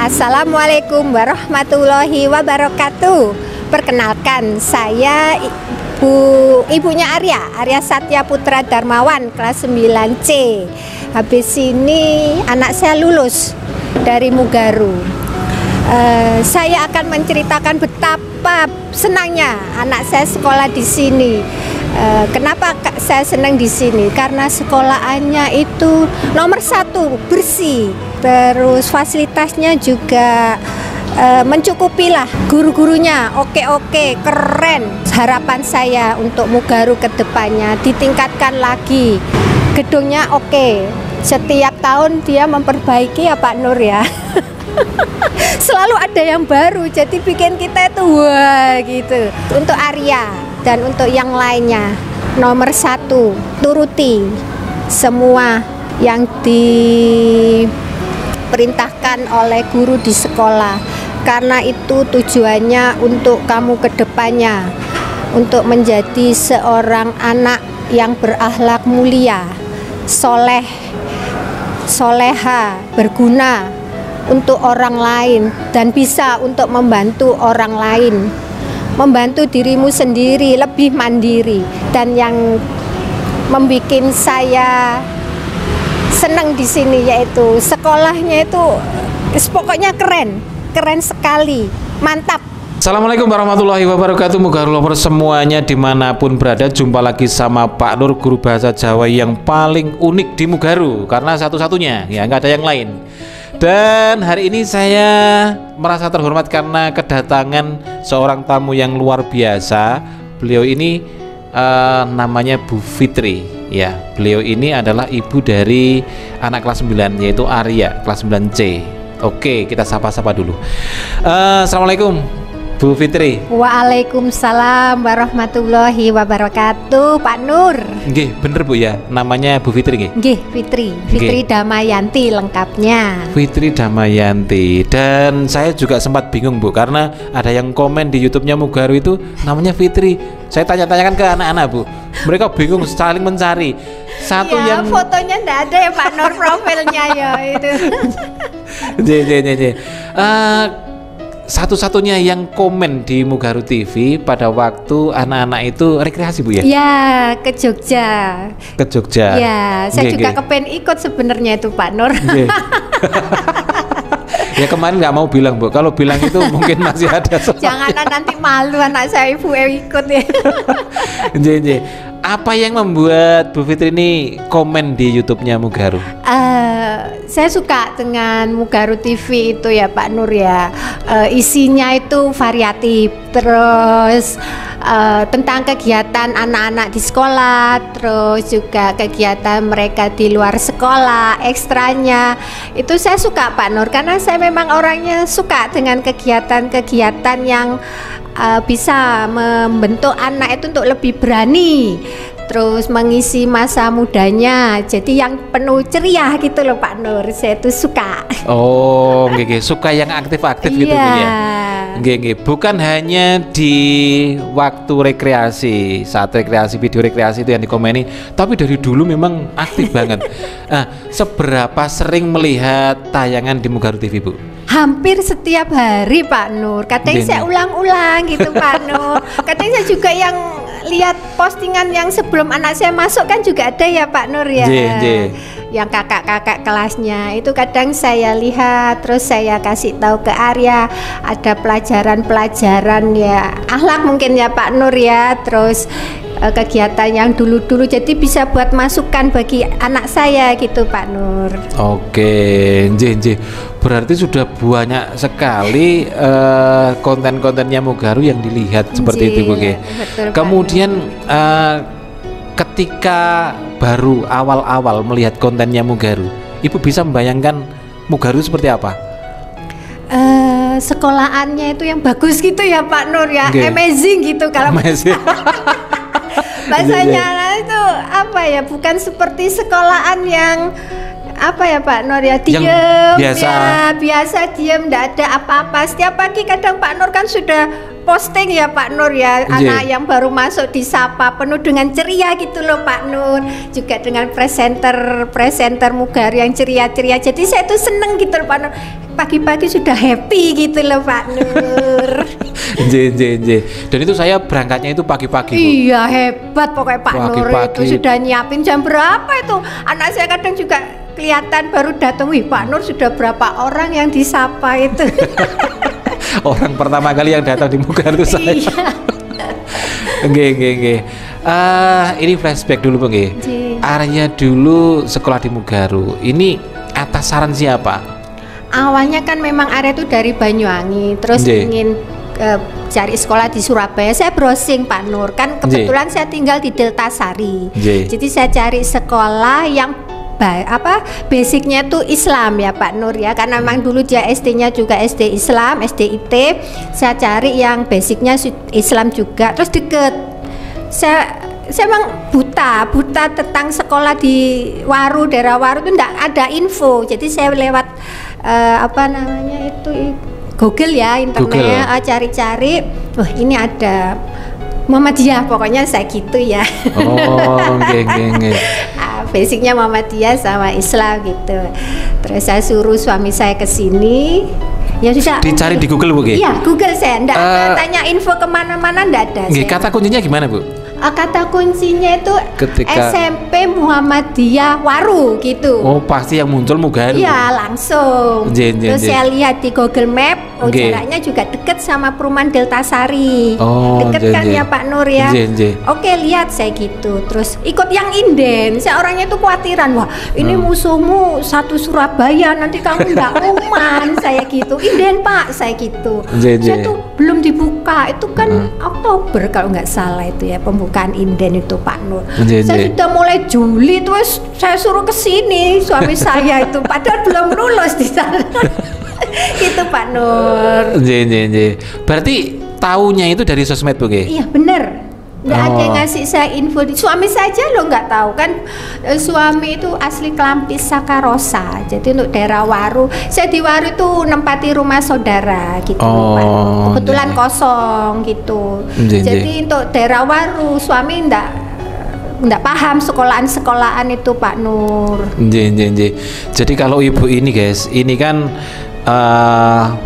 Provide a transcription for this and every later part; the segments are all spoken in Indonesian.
Assalamualaikum warahmatullahi wabarakatuh. Perkenalkan, saya ibunya Arya Satya Putra Darmawan, kelas 9C. Habis ini anak saya lulus dari Mugaru. Saya akan menceritakan betapa senangnya anak saya sekolah di sini. Kenapa saya senang di sini? Karena sekolahannya itu nomor 1, bersih, terus fasilitasnya juga mencukupi lah, guru-gurunya oke, keren. Harapan saya untuk Mugaru ke depannya ditingkatkan lagi, gedungnya oke. Setiap tahun dia memperbaiki ya Pak Nur ya. Selalu ada yang baru, jadi bikin kita itu wah gitu. Untuk Arya dan untuk yang lainnya, nomor 1, turuti semua yang diperintahkan oleh guru di sekolah, karena itu tujuannya untuk kamu ke depannya, untuk menjadi seorang anak yang berakhlak mulia, soleh, soleha, berguna untuk orang lain, dan bisa untuk membantu orang lain, membantu dirimu sendiri, lebih mandiri. Dan yang membuat saya senang di sini yaitu sekolahnya itu pokoknya keren sekali, mantap. Assalamualaikum warahmatullahi wabarakatuh. Mugaru lovers semuanya dimanapun berada, jumpa lagi sama Pak Nur, guru bahasa Jawa yang paling unik di Mugaru, karena satu-satunya ya, nggak ada yang lain. Dan hari ini saya merasa terhormat karena kedatangan seorang tamu yang luar biasa. Beliau ini namanya Bu Fitri ya. Beliau ini adalah ibu dari anak kelas 9 yaitu Arya, kelas 9C. Oke, kita sapa-sapa dulu. Assalamualaikum Bu Fitri. Waalaikumsalam warahmatullahi wabarakatuh, Pak Nur. Nggih, bener Bu ya, namanya Bu Fitri nggih? Nggih, Fitri Damayanti lengkapnya. Fitri Damayanti. Dan saya juga sempat bingung Bu, karena ada yang komen di YouTube-nya Mugaru itu namanya Fitri. Saya tanya-tanyakan ke anak-anak Bu, mereka bingung saling mencari. Satu ya, yang fotonya enggak ada ya Pak Nur, profilnya ya itu. Satu-satunya yang komen di Mugaru TV pada waktu anak-anak itu rekreasi Bu ya? Ya, ke Jogja. Ke Jogja. Ya, saya juga kepengen ikut sebenarnya itu Pak Nur. Ya kemarin nggak mau bilang Bu, kalau bilang itu mungkin masih ada. Jangan nanti malu anak saya ibu ikut ya. Apa yang membuat Bu Fitri ini komen di YouTube-nya Mugaru? Saya suka dengan Mugaru TV itu ya Pak Nur ya. Isinya itu variatif, terus tentang kegiatan anak-anak di sekolah, terus juga kegiatan mereka di luar sekolah, ekstranya. Itu saya suka Pak Nur, karena saya memang orangnya suka dengan kegiatan-kegiatan yang bisa membentuk anak itu untuk lebih berani, terus mengisi masa mudanya, jadi yang penuh ceria gitu loh Pak Nur. Saya itu suka. Oh, suka yang aktif-aktif gitu ya. Bukan hanya di waktu rekreasi, saat rekreasi, video rekreasi itu yang dikomeni, tapi dari dulu memang aktif banget. Seberapa sering melihat tayangan di Mugaru TV Bu? Hampir setiap hari Pak Nur. Katanya saya ulang-ulang gitu Pak Nur. Katanya saya juga yang lihat postingan yang sebelum anak saya masuk kan juga ada ya Pak Nur ya. Yang kakak-kakak kelasnya itu kadang saya lihat, terus saya kasih tahu ke Arya, ada pelajaran-pelajaran ya akhlak mungkin ya Pak Nur ya, terus kegiatan yang dulu-dulu, jadi bisa buat masukan bagi anak saya gitu Pak Nur. Oke, berarti sudah banyak sekali konten-kontennya Mugaru yang dilihat seperti itu Bu. Betul, kemudian ketika baru awal-awal melihat kontennya Mugaru, Ibu bisa membayangkan Mugaru seperti apa? Sekolahannya itu yang bagus gitu ya Pak Nur ya, amazing gitu kalau bahasanya itu apa ya, bukan seperti sekolahan yang apa ya Pak Nur ya, Yang diem biasa. ya, biasa diem, nggak ada apa-apa. Setiap pagi kadang Pak Nur kan sudah posting ya Pak Nur ya, anak yang baru masuk disapa penuh dengan ceria gitu loh Pak Nur, juga dengan presenter Mugaru yang ceria-ceria. Jadi saya tuh seneng gitu loh Pak Nur, pagi-pagi sudah happy gitu loh Pak Nur. Dan itu saya berangkatnya itu pagi-pagi, Bu. Iya, hebat pokoknya Pak Nur itu sudah nyiapin jam berapa itu. Anak saya kadang juga kelihatan baru datang, wih Pak Nur sudah berapa orang yang disapa itu. Orang pertama kali yang datang di Mugaru itu saya. Iya. Nggih. Ini flashback dulu, Bang. Arya dulu sekolah di Mugaru. Ini atas saran siapa? Awalnya kan memang Arya itu dari Banyuwangi, terus ingin cari sekolah di Surabaya. Saya browsing Pak Nur, kan kebetulan saya tinggal di Deltasari. Jadi saya cari sekolah yang basicnya tuh Islam ya Pak Nur ya, karena memang dulu dia SD-nya juga SD Islam, SDIT. Saya cari yang basicnya Islam juga, terus deket. Saya emang buta tentang sekolah di Waru, daerah Waru itu enggak ada info. Jadi saya lewat Google ya, internet, cari-cari. Wah, ini ada Muhammadiyah, pokoknya saya gitu ya. Oh, nggih. Basicnya Muhammadiyah sama Islam gitu. Terus saya suruh suami saya ke sini. Ya sudah. Dicari di Google, Bu? Iya, Google saya. Enggak tanya info kemana-mana, enggak ada. Kata kuncinya gimana, Bu? Kata kuncinya itu ketika SMP Muhammadiyah Waru gitu. Oh, pasti yang muncul Mugaru. Iya, langsung. Terus saya lihat di Google Map, jaraknya juga deket sama perumahan Deltasari. Deket kan ya Pak Nur ya. Oke, lihat saya gitu. Terus ikut yang inden. Saya orangnya itu khawatiran, wah ini musuhmu satu Surabaya, nanti kamu nggak uman. Saya gitu. Inden Pak, saya gitu. Saya tuh belum dibuka. Itu kan Oktober kalau nggak salah itu ya pembukaan inden itu Pak Nur. Saya sudah mulai Juli terus saya suruh ke sini suami saya itu, padahal belum lulus di sana. Gitu Pak Nur. Berarti taunya itu dari sosmed, Bu? Iya bener. Nggak ada yang ngasih saya info. Suami saja lo nggak tahu kan. Suami itu asli Klampis Sakarosa. Jadi untuk daerah Waru, saya di Waru itu nempati rumah saudara gitu Pak. Kebetulan kosong gitu. Jadi untuk daerah Waru suami nggak paham sekolahan itu Pak Nur. Jadi kalau ibu ini guys, ini kan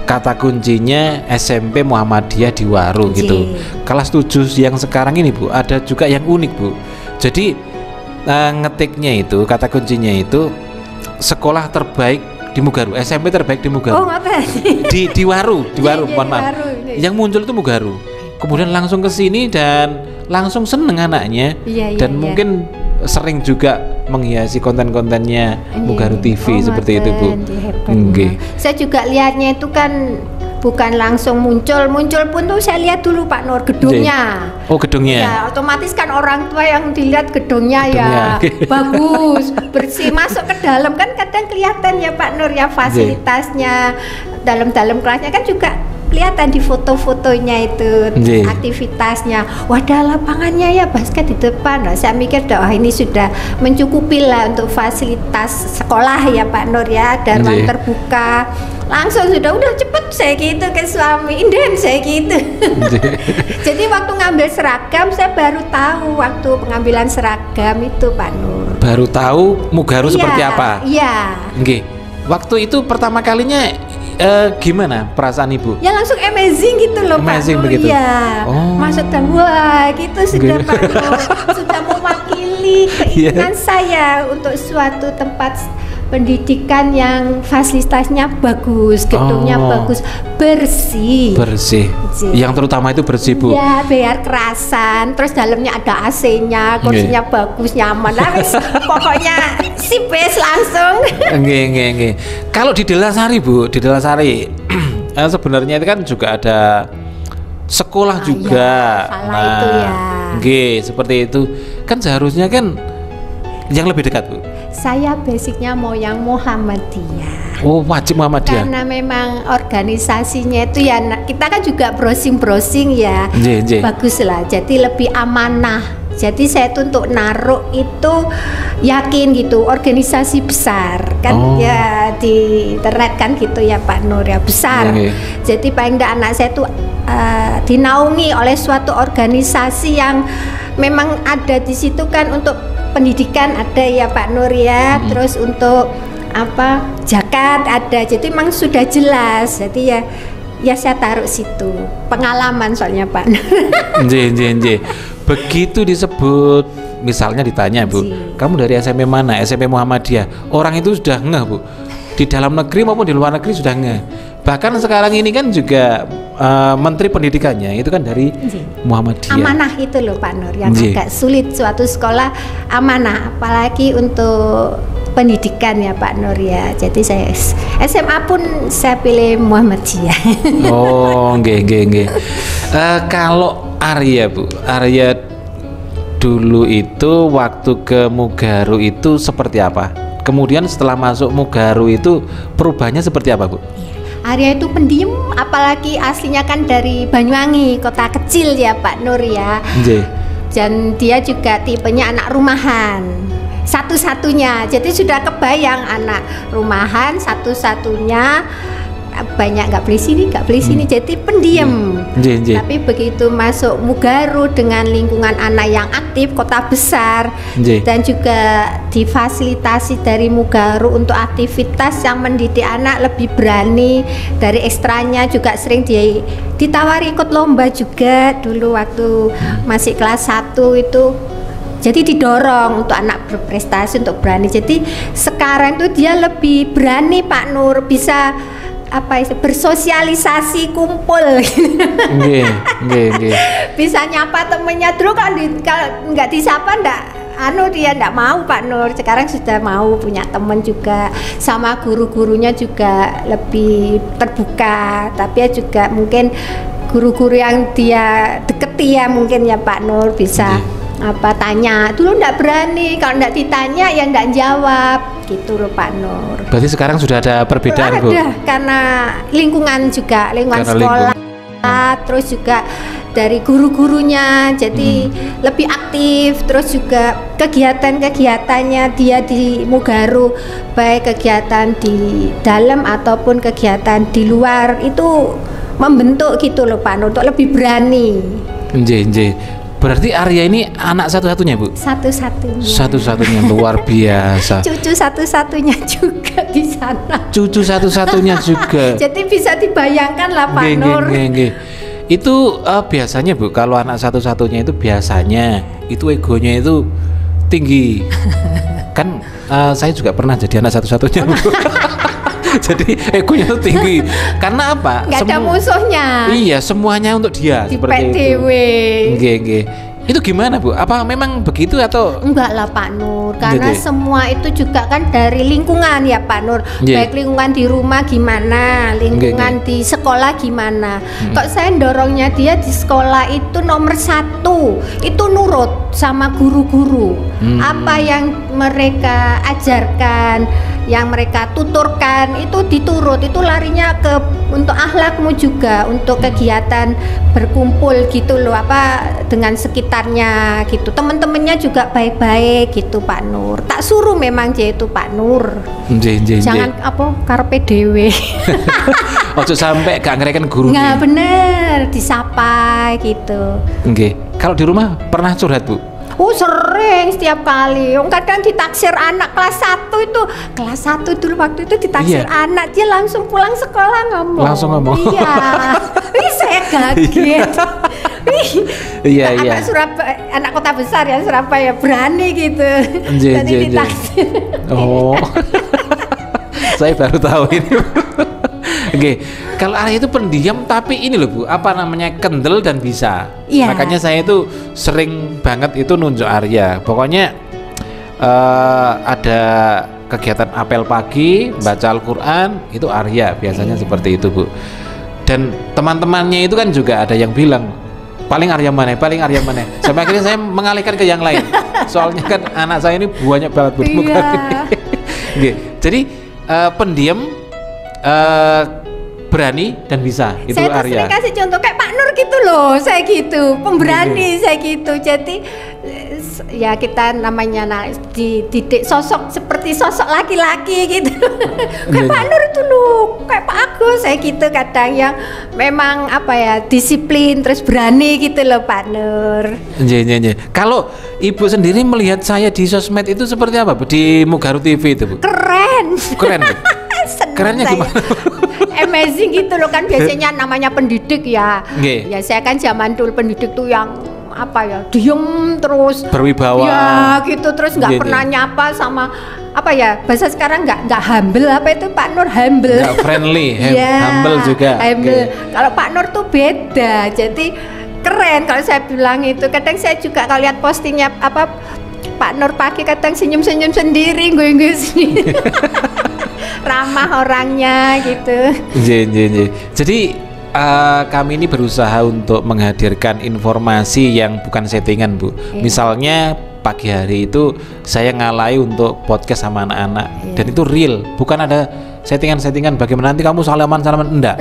kata kuncinya SMP Muhammadiyah di Waru gitu. Kelas 7 yang sekarang ini, Bu, ada juga yang unik, Bu. Jadi ngetiknya itu, kata kuncinya itu sekolah terbaik di Mugaru, SMP terbaik di Mugaru. Oh, di Waru, mohon maaf. Yang muncul itu Mugaru. Kemudian langsung ke sini dan langsung seneng anaknya. Dan mungkin sering juga menghiasi konten-kontennya Mugaru TV seperti itu, Bu. Saya juga lihatnya itu kan bukan langsung muncul pun tuh saya lihat dulu Pak Nur gedungnya. Oh, gedungnya. Ya, otomatis kan orang tua yang dilihat gedungnya ya bagus, bersih. Masuk ke dalam kan kadang kelihatan ya Pak Nur ya fasilitasnya, dalam-dalam kelasnya kan juga kelihatan di foto-fotonya itu, aktivitasnya. Wadah lapangannya ya basket di depan. Nah, saya mikir ini sudah mencukupi lah untuk fasilitas sekolah ya Pak Nur ya, ada ruang terbuka. Langsung udah cepet saya gitu ke suami, inden saya gitu. Jadi waktu ngambil seragam saya baru tahu waktu pengambilan seragam itu Pak Nur. Baru tahu Mugaru seperti apa? Iya. Waktu itu pertama kalinya gimana perasaan Ibu? Ya langsung amazing gitu loh Pak Nur. Begitu? Ya. Masuk dan wah gitu sudah Pak Nur. Sudah mewakili keinginan saya untuk suatu tempat pendidikan yang fasilitasnya bagus, gedungnya bagus, bersih. Yang terutama itu bersih, Bu. Ya, biar kerasan, terus dalamnya ada AC-nya, kursinya bagus, nyaman. Pokoknya si best langsung. Nggih. Kalau di Deltasari, Bu, sebenarnya itu kan juga ada sekolah juga. Itu ya. Nggih, seperti itu. Kan seharusnya kan yang lebih dekat, Bu. Saya basicnya mau yang Muhammadiyah. Oh, wajib Muhammadiyah. Karena memang organisasinya itu ya kita kan juga browsing ya. Bagus lah. Jadi lebih amanah Jadi saya tuh untuk naruh itu yakin gitu, organisasi besar kan ya di internet kan gitu ya Pak Nur ya, besar. Jadi paling enggak anak saya tuh dinaungi oleh suatu organisasi yang memang ada di situ kan, untuk pendidikan ada ya Pak Nur ya, terus untuk apa zakat ada, jadi memang sudah jelas. Jadi ya saya taruh situ, pengalaman soalnya Pak Nur. Nje. Begitu disebut, misalnya ditanya Bu, kamu dari SMP mana? SMP Muhammadiyah. Orang itu sudah ngeh Bu, di dalam negeri maupun di luar negeri sudah ngeh. Bahkan sekarang ini kan juga Menteri Pendidikannya itu kan dari Muhammadiyah. Amanah itu loh Pak Nur, yang agak sulit suatu sekolah amanah, apalagi untuk pendidikan ya Pak Nur ya. Jadi saya SMA pun saya pilih Muhammadiyah. Oh, nggih. Kalau Arya Bu, Arya dulu itu waktu ke Mugaru itu seperti apa? Kemudian setelah masuk Mugaru itu perubahannya seperti apa Bu? Arya itu pendiam, apalagi aslinya kan dari Banyuwangi, kota kecil ya Pak Nur ya. Dan dia juga tipenya anak rumahan, satu-satunya. Jadi sudah kebayang anak rumahan satu-satunya, banyak nggak beli sini, jadi pendiam. Tapi begitu masuk Mugaru dengan lingkungan anak yang aktif, kota besar, dan juga difasilitasi dari Mugaru untuk aktivitas yang mendidik anak lebih berani. Dari ekstranya juga sering ditawari ikut lomba juga dulu waktu masih kelas 1 itu. Jadi didorong untuk anak berprestasi, untuk berani. Jadi sekarang itu dia lebih berani Pak Nur, bisa bersosialisasi, kumpul. Bisa nyapa temennya. Dulu kalau nggak disapa dia nggak mau Pak Nur. Sekarang sudah mau, punya temen juga, sama guru-gurunya juga lebih terbuka. Tapi ya juga mungkin guru-guru yang dia deketi ya mungkin ya Pak Nur bisa tanya. Dulu nggak berani, kalau nggak ditanya ya nggak jawab gitu loh Pak Nur. Berarti sekarang sudah ada perbedaan Bu? Ada, karena lingkungan juga, lingkungan sekolah, terus juga dari guru-gurunya jadi lebih aktif. Terus juga kegiatan-kegiatannya dia di Mugaru, baik kegiatan di dalam ataupun kegiatan di luar, itu membentuk gitu loh Pak Nur, untuk lebih berani. Berarti Arya ini anak satu-satunya Bu? Satu-satunya, luar biasa. Cucu satu-satunya juga di sana. Cucu satu-satunya juga. Jadi bisa dibayangkan lah Pak Nur. Itu biasanya Bu, kalau anak satu-satunya itu biasanya itu egonya itu tinggi. Kan saya juga pernah jadi anak satu-satunya Bu. Jadi egonya itu tinggi. Karena apa? Nggak ada musuhnya. Iya, semuanya untuk dia. Seperti itu. Itu gimana Bu? Apa memang begitu atau? Enggak lah Pak Nur, karena semua itu juga kan dari lingkungan ya Pak Nur. Baik lingkungan di rumah gimana, lingkungan di sekolah gimana. Kok saya dorongnya dia di sekolah itu nomor 1, itu nurut sama guru-guru. Apa yang mereka ajarkan, yang mereka tuturkan itu diturut. Itu larinya ke untuk akhlakmu juga, untuk kegiatan berkumpul gitu loh, dengan sekitarnya gitu. Teman-temannya juga baik-baik gitu Pak Nur. Tak suruh memang dia itu Pak Nur. Jangan karepe dhewe. Ojo sampai gak ngereken guru. Nggak bener, disapa gitu. Kalau di rumah pernah curhat Bu? Sering, setiap kali. Kadang ditaksir anak kelas 1 itu, kelas 1 dulu waktu itu ditaksir anak, dia langsung pulang sekolah ngomong. Langsung ngomong. Iya. Saya kaget. Iya. Anak kota besar ya, Surabaya, berani gitu. Jadi ditaksir. Saya baru tahu ini. Kalau Arya itu pendiam tapi ini loh Bu, kendel dan bisa. Makanya saya itu sering banget itu nunjuk Arya. Pokoknya ada kegiatan apel pagi, baca Al-Quran, itu Arya biasanya seperti itu Bu. Dan teman-temannya itu kan juga ada yang bilang paling Arya mana. Sampai akhirnya saya mengalihkan ke yang lain. Soalnya kan anak saya ini banyak banget Bu. Jadi pendiam, berani dan bisa. Itu saya Arya. Saya kasih contoh kayak Pak Nur gitu loh, saya gitu, pemberani saya gitu. Jadi ya kita namanya dididik sosok seperti sosok laki-laki gitu. Kayak Pak Nur itu loh, kayak Pak Agus saya gitu kadang yang memang apa ya disiplin terus berani gitu loh Pak Nur. Kalau Ibu sendiri melihat saya di sosmed itu seperti apa Bu? Di Mugaru TV itu Bu? Keren. Bu? Kerennya saya. gimana? Amazing gitu loh kan biasanya namanya pendidik ya. Ya saya kan zaman dulu pendidik tuh yang apa ya diem terus berwibawa ya gitu terus nggak pernah nyapa sama apa ya bahasa sekarang nggak humble apa itu Pak Nur humble nggak friendly humble juga humble. Kalau Pak Nur tuh beda jadi keren kalau saya bilang itu kadang saya juga kalau lihat postingnya apa Pak Nur pagi kadang senyum-senyum sendiri gue sendiri ramah orangnya gitu. Jadi kami ini berusaha untuk menghadirkan informasi yang bukan settingan Bu. Misalnya pagi hari itu saya ngalai untuk podcast sama anak-anak dan itu real, bukan ada settingan-settingan bagaimana nanti kamu salaman enggak.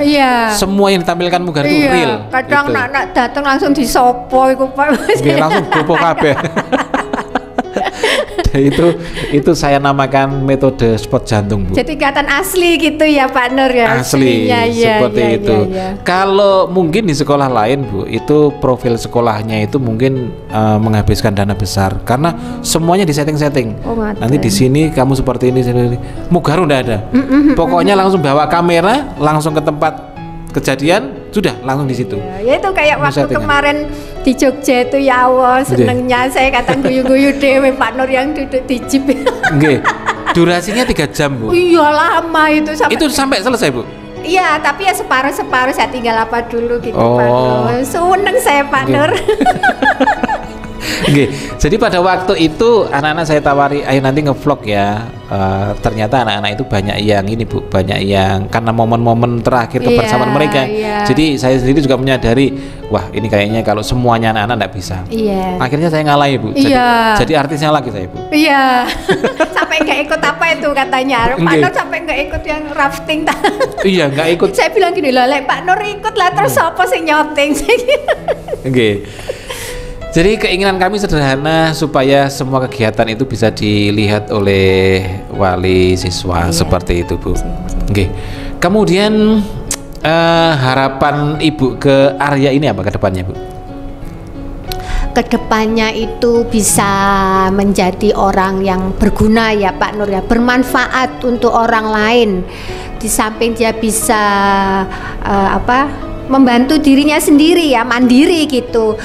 Semua yang ditampilkan Mugaru itu real. Kadang anak datang langsung disopo iku Pak. Langsung gopo kabeh. itu saya namakan metode spot jantung Bu. Jadi kelihatan asli gitu ya Pak Nur ya. Asli seperti itu. Kalau mungkin di sekolah lain Bu, itu profil sekolahnya itu mungkin menghabiskan dana besar karena semuanya di setting. Nanti di sini kamu seperti ini. Mugaru enggak ada. Pokoknya langsung bawa kamera, langsung ke tempat kejadian, sudah langsung di situ. Ya itu kayak waktu kemarin di Jogja itu ya Allah senengnya saya kata guyu-guyu dewe Pak Nur yang duduk di jeep. Durasinya 3 jam Bu. Iya lama itu sampai selesai Bu. Iya tapi ya separuh saya tinggal apa dulu gitu Pak Nur. Seneng saya Pak Nur. Jadi pada waktu itu anak-anak saya tawari, ayo nanti ngevlog ya. Ternyata anak-anak itu banyak yang ini Bu, banyak yang karena momen-momen terakhir kebersamaan mereka. Jadi saya sendiri juga menyadari, wah ini kayaknya kalau semuanya anak-anak enggak bisa. Akhirnya saya ngalahin Bu. Jadi artisnya lagi saya Bu. Sampai nggak ikut apa itu katanya. Pak Nur sampai nggak ikut yang rafting. Nggak ikut. Saya bilang gini loh, Pak Nur ikut lah terus apa sih nyoting? Jadi keinginan kami sederhana supaya semua kegiatan itu bisa dilihat oleh wali siswa seperti itu Bu. Kemudian harapan Ibu ke Arya ini apa ke depannya Bu? Kedepannya itu bisa menjadi orang yang berguna ya Pak Nur ya, bermanfaat untuk orang lain. Di samping dia bisa membantu dirinya sendiri ya, mandiri gitu.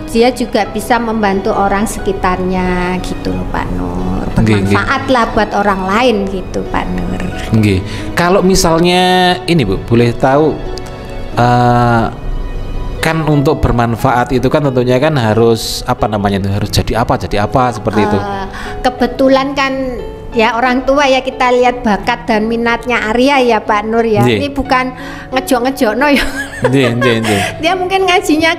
Dia juga bisa membantu orang sekitarnya gitu loh Pak Nur. Bermanfaat lah buat orang lain gitu Pak Nur. Kalau misalnya ini Bu, boleh tahu kan untuk bermanfaat itu kan tentunya kan harus harus jadi apa seperti itu. Kebetulan kan ya orang tua ya kita lihat bakat dan minatnya Arya ya Pak Nur ya. Ini bukan ngejok-ngejokno ya. Dia mungkin ngajinya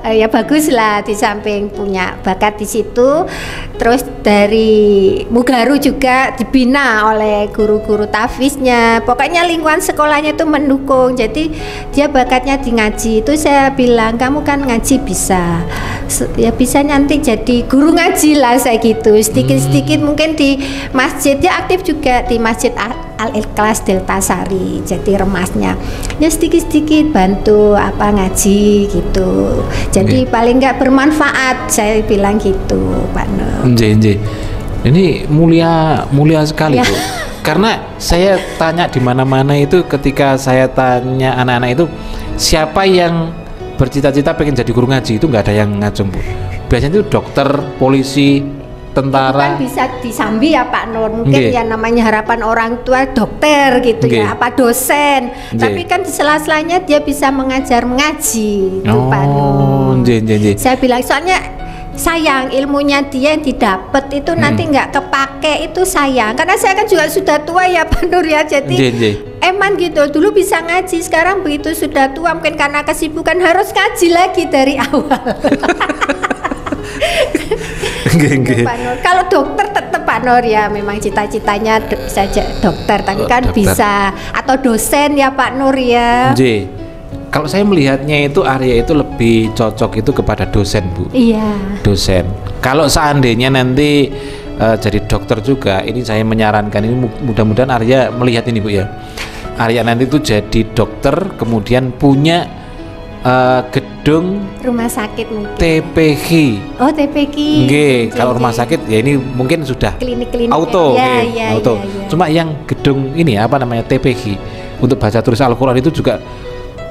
ya bagus lah di samping punya bakat di situ. Terus dari Mugaru juga dibina oleh guru-guru tafiznya. Pokoknya lingkungan sekolahnya itu mendukung. Jadi dia bakatnya di ngaji. Itu saya bilang kamu kan ngaji bisa. Ya bisa nanti jadi guru ngaji lah saya gitu. Sedikit-sedikit mungkin di masjid dia aktif juga di Masjid Al-Ikhlas Delta Sari. Jadi remasnya ya sedikit-sedikit bantu ngaji gitu. Jadi paling nggak bermanfaat saya bilang gitu Pak Nur. Ini mulia sekali Bu. Karena saya tanya di mana-mana itu ketika saya tanya anak-anak itu siapa yang bercita-cita pengen jadi guru ngaji itu nggak ada yang ngacung Bu. Biasanya itu dokter, polisi, tentara. Itu kan bisa disambi ya Pak Nur. Mungkin ya namanya harapan orang tua dokter gitu ya, apa dosen. Tapi kan di sela-selanya dia bisa mengajar mengaji gitu Pak Nur. Saya bilang soalnya sayang ilmunya dia yang didapat itu nanti nggak kepake itu sayang. Karena saya kan juga sudah tua ya Pak Nur ya. Jadi emang gitu dulu bisa ngaji, sekarang begitu sudah tua mungkin karena kesibukan harus ngaji lagi dari awal. Pak Nur. Kalau dokter tetap Pak Nur ya memang cita-citanya saja dokter, tapi kan dokter bisa atau dosen ya Pak Nur ya. kalau saya melihatnya itu Arya itu lebih cocok itu kepada dosen, Bu. Iya. Dosen. Kalau seandainya nanti jadi dokter juga, ini saya menyarankan ini mudah-mudahan Arya melihat ini, Bu ya. Arya nanti itu jadi dokter, kemudian punya gedung Rumah sakit mungkin. TPG. Oh, TPG. Nggih, kalau rumah sakit ya ini mungkin sudah klinik-klinik auto, ya, nggih, ya, auto. ya, ya. Cuma yang gedung ini apa namanya TPG untuk baca tulis Al-Qur'an itu juga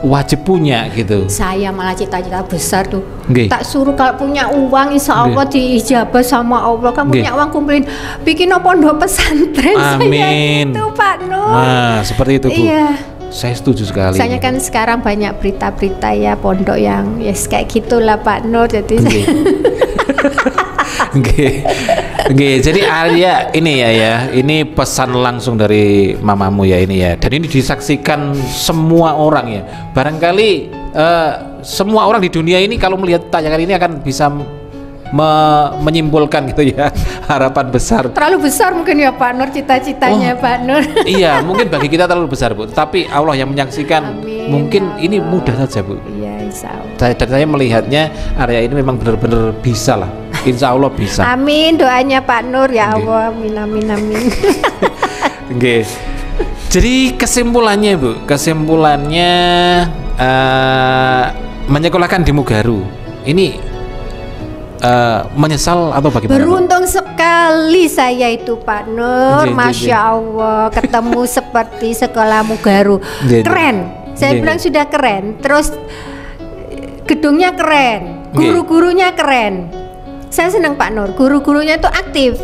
wajib punya gitu. Saya malah cita-cita besar tuh. Nggih. Tak suruh kalau punya uang insya Allah diijabah sama Allah. Kan Nggih. punya uang kumpulin bikin pondok pesantren. Amin. Saya itu Pak Nur. Nah, seperti itu, Bu. Iya. Saya setuju sekali. Soalnya kan sekarang banyak berita-berita ya pondok yang yes kayak gitulah Pak Nur. Jadi Nggih. Nggih. Nggih, jadi Arya ini ya, ini pesan langsung dari mamamu ya ini ya. Dan ini disaksikan semua orang ya. Barangkali semua orang di dunia ini kalau melihat tayangan ini akan bisa menyimpulkan gitu ya, harapan besar. terlalu besar mungkin ya Pak Nur cita-citanya Pak Nur. Iya, mungkin bagi kita terlalu besar, Bu. Tapi Allah yang menyaksikan. Amin, Mungkin ya ini Allah. mudah saja, Bu. Iya insya Allah. Dan saya melihatnya Arya ini memang benar-benar bisa lah. Insya Allah bisa. Amin doanya Pak Nur ya Nggih. Allah. Amin amin amin. Oke. Jadi kesimpulannya, Bu, kesimpulannya menyekolahkan di Mugaru ini menyesal atau bagaimana, Bu? Beruntung sekali saya itu Pak Nur. Nggih, nggih, Masya Allah ketemu seperti sekolah Mugaru. Nggih, nggih. Keren. Saya Nggih, bilang nggih. sudah keren. Terus gedungnya keren, Nggih. guru-gurunya keren. Saya senang Pak Nur, guru-gurunya itu aktif.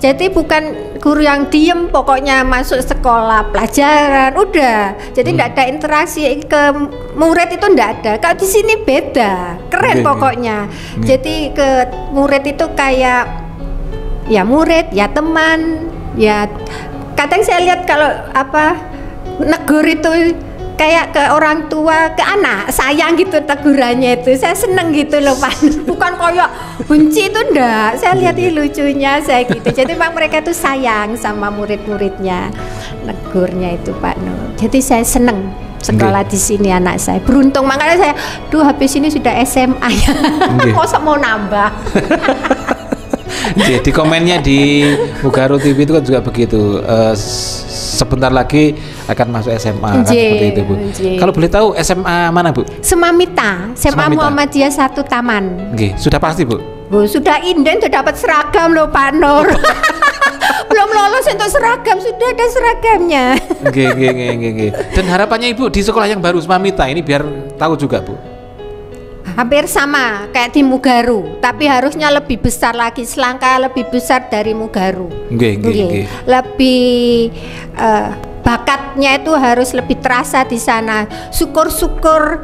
Jadi bukan guru yang diem, pokoknya masuk sekolah pelajaran, udah. Jadi tidak ada interaksi ke murid itu tidak ada. Kalau di sini beda, keren Nggih, pokoknya. Jadi ke murid itu kayak ya murid, ya teman, ya kadang saya lihat kalau apa negur itu kayak ke orang tua, ke anak, sayang gitu tegurannya itu. Saya seneng gitu loh Pak. Bukan kayak benci itu enggak. Saya lihat ini lucunya saya gitu. Jadi memang mereka tuh sayang sama murid-muridnya. Negurnya itu Pak Nur. Jadi saya seneng sekolah di sini anak saya. Beruntung makanya saya, duh habis ini sudah SMA ya. Nggih. Masa mau nambah. Jadi komennya di Mugaru TV itu kan juga begitu. Sebentar lagi akan masuk SMA kan Nggih, seperti itu, Bu. nggih. Kalau boleh tahu SMA mana, Bu? Semamita, SMA Semamita. Muhammadiyah 1 Taman. Nggih, sudah pasti, Bu. Oh, sudah inden, sudah dapat seragam loh Pak Nur. Belum lolos untuk seragam, sudah ada seragamnya. Nggih, nggih, nggih, nggih, nggih. Dan harapannya Ibu di sekolah yang baru Semamita ini biar tahu juga, Bu. Hampir sama kayak di Mugaru, tapi harusnya lebih besar lagi, selangkah lebih besar dari Mugaru. Nggih, nggih, Nggih. nggih. Lebih bakatnya itu harus lebih terasa di sana. Syukur-syukur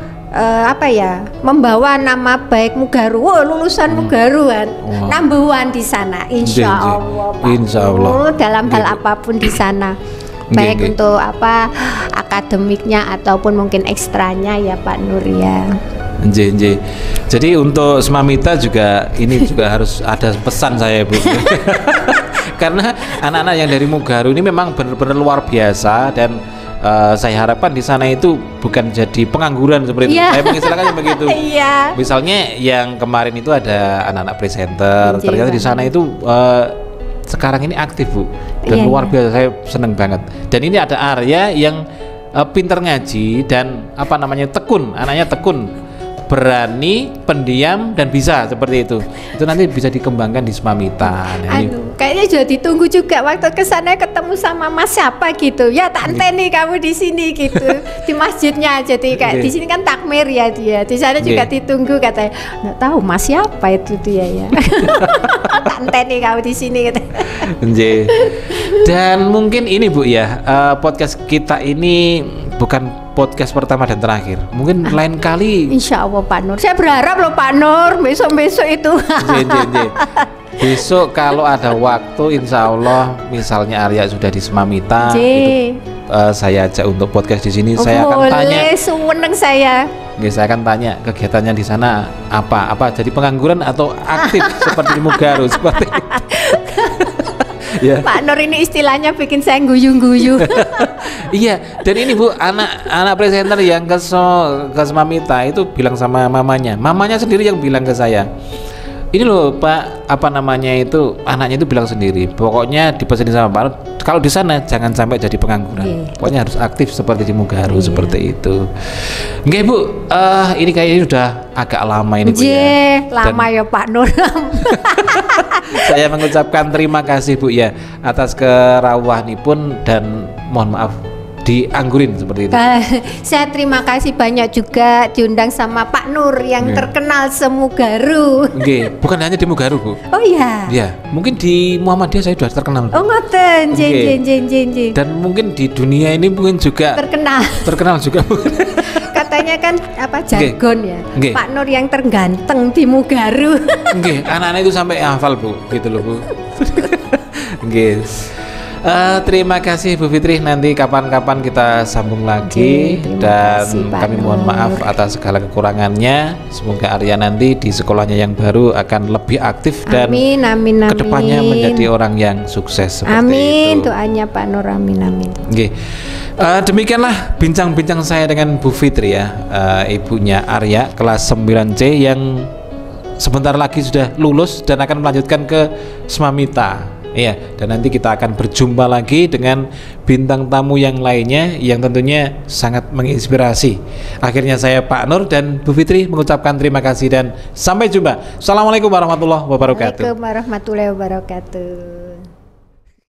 apa ya, membawa nama baik Mugaru. Wah, lulusan Mugaru kan, Wah. number one di sana, insya Nggih, nggih. Allah. Pak Insya Allah. Nur, dalam hal Nggih. apapun di sana. Nggih, Baik nggih. untuk apa akademiknya ataupun mungkin ekstranya ya Pak Nur ya. Nggih, nggih. Jadi untuk Semamita juga ini juga harus ada pesan saya, Bu. Karena anak-anak yang dari Mugaru ini memang benar-benar luar biasa dan saya harapkan di sana itu bukan jadi pengangguran seperti itu. Iya. Saya mengistilahkannya begitu. Iya. Misalnya yang kemarin itu ada anak-anak presenter, Nggih, ternyata di Pak. sana itu sekarang ini aktif, Bu. Dan Iya, luar iya. biasa, saya seneng banget. Dan ini ada Arya yang pinter ngaji dan apa namanya tekun, anaknya tekun, berani, pendiam dan bisa seperti itu. Itu nanti bisa dikembangkan di Semamita. Nah, ini Kayaknya juga ditunggu juga waktu ke sana ketemu sama Mas siapa gitu. Ya tante nih kamu di sini gitu. Di masjidnya jadi kayak Nggih. di sini kan takmir ya dia. Di sana juga Nggih. ditunggu katanya. Nggak tahu Mas siapa itu dia ya. Tante nih kamu di sini gitu. Nggih. Dan mungkin ini, Bu ya, podcast kita ini bukan podcast pertama dan terakhir. Mungkin lain kali. Insya Allah Pak Nur. Saya berharap loh Pak Nur besok-besok itu. Nggih. Besok kalau ada waktu, insya Allah, misalnya Arya sudah di Semamita, Nggih. itu, saya ajak untuk podcast di sini. Saya akan tanya, Boleh, seneng saya. nggih, saya akan tanya kegiatannya di sana apa jadi pengangguran atau aktif seperti di Mugaru seperti itu. Ya. Pak Nur ini istilahnya bikin saya guyu-guyu. Iya, dan ini Bu, anak presenter yang ke Smamita itu bilang sama mamanya sendiri yang bilang ke saya, ini loh Pak, apa namanya itu, anaknya itu bilang sendiri, pokoknya dipesenin sama Pak Nur, kalau di sana jangan sampai jadi pengangguran, pokoknya harus aktif seperti di Mugaru, seperti itu. Oke Bu, ini kayaknya sudah agak lama ini Bu ya. Lama ya Pak Nur. Saya mengucapkan terima kasih Bu ya atas kerawahanipun dan mohon maaf dianggurin seperti itu. Saya terima kasih banyak juga diundang sama Pak Nur yang terkenal semugaru. Oke, bukan hanya di Mugaru Bu. Oh iya. Ya, mungkin di Muhammadiyah saya sudah terkenal. Oh ngoten, jen. Dan mungkin di dunia ini mungkin juga terkenal juga Bu. Katanya kan apa jargon ya. Nggih. Pak Nur yang terganteng di Mugaru. Nggih, anak-anak itu sampai hafal Bu, gitu loh Bu. Nggih. Terima kasih Bu Fitri, nanti kapan-kapan kita sambung lagi dan kami mohon maaf atas segala kekurangannya. Semoga Arya nanti di sekolahnya yang baru akan lebih aktif dan kedepannya menjadi orang yang sukses seperti amin. itu. Doanya Pak Nur, amin. Oke. Demikianlah bincang-bincang saya dengan Bu Fitri ya, ibunya Arya kelas 9C yang sebentar lagi sudah lulus dan akan melanjutkan ke Smamita. Iya, dan nanti kita akan berjumpa lagi dengan bintang tamu yang lainnya yang tentunya sangat menginspirasi. Akhirnya saya Pak Nur dan Bu Fitri mengucapkan terima kasih dan sampai jumpa. Assalamualaikum warahmatullahi wabarakatuh. Waalaikumsalam warahmatullahi wabarakatuh.